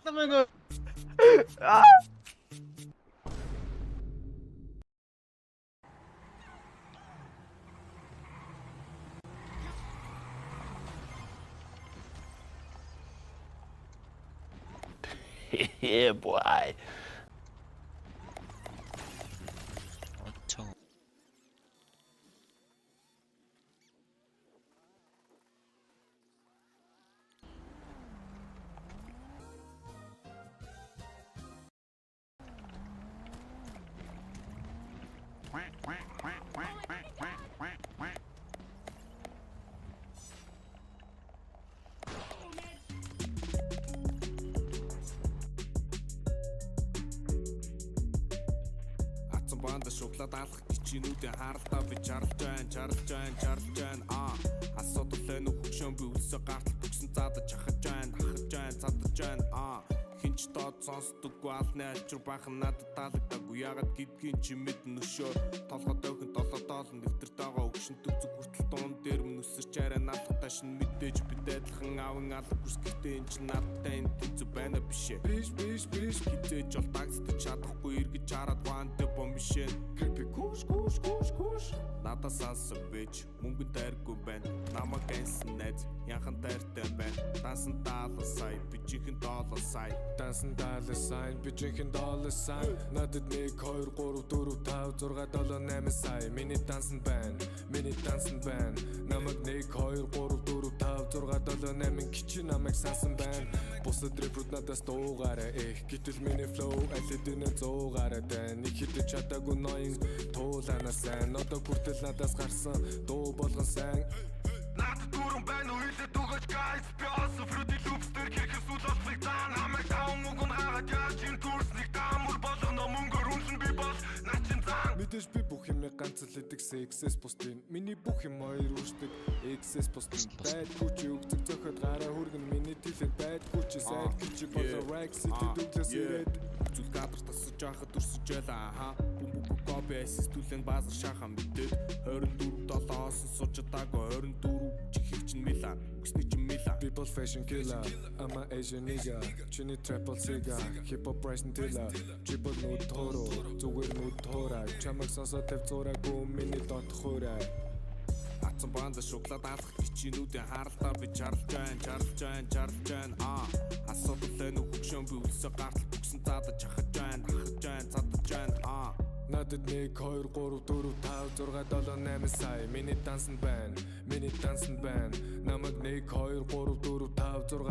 Тамаго. Yeah, boy. 엄청 Банда шоколад алах гिचинүүдийн харалтаа би чарлж байна асуудал энэ хөгшөн би үлсэ гартал төгсөн цаадаж хахаж байна хинч доод сонсдоггүй алны альчур бахан надад таалагдаагүй ягаад гэдгийг чи мэдэн өшөө толгой дойхон долоодоол нэвтэртэйгээ өгшөнтөг зүг хүртэл дуун дээр мөн өсөрч арай наалах ташин мэдээж бид адилхан аван алга хүсгэхтэй энэ чи надтай энэ тэнцүү байна бишээ биш хизээж бол тагсдаж чадахгүй эргэж хараад вантэй бомбишээ крипи куш надад сансан бич мөнгөнд дайргүй байна намайг гэнсэн найз яхан дайртай байна дасан даалан сая бичихэн доллар сая дасан даалан сая бичихэн доллар сая надад 1 2 3 4 5 6 7 8 сая миний дансан байна намайг 1 2 3 4 5 6 7 8 кичи намайг сансан байна бусад рэпрүүд надаас дуугаараа гэтэл миний flow алидэнэ зуугаараа тань нэг хитэж чадаагүй ноён туулана сайн одоо хүртэл надаас гарсан дуу болгон сайн надад дөрөн байна уу хэлээд өгөөч guys би also Fruity Loops дээр хэрхэн суулгахыг таа намайг таун мөнгөн хагаад яаж энэ турсныг таамар болгоно мөнгөөр үнэн би бол начин зан мэдээж би бүх юм ганц л идэг XS постын миний бүх юм хоёр үрждэг XS постын байдгүй чи өгдөг зөхөд гараа хүргэн миний телефон байдгүй чи сайд гэж болоо Rack City Douglas ирээд зүйл гадар тасаж яхад өрсөж ялаа бум копи assist-үүлэн баазар шахам мэдээд 24 7-оос сууж чадаагүй 24 чихийг чин Милан үсний чин Милан people fashion killer I'm a Asian nigga чиний triple cigar hip hop price tiller triple nude toro зүгээр nude тора чамайг сонсоод төв зураагүй миний дот хуурай Атсан банда шоколад алах гिचинүүдийн харалтаа би чарлж байна асуудал энэ хөгшөн би үлсэ гартал төгсөн цаадаж хахаж байна надад 1 2 3 4 5 6 7 8 сая миний дансан байна намайг 1 2 3 4 5 6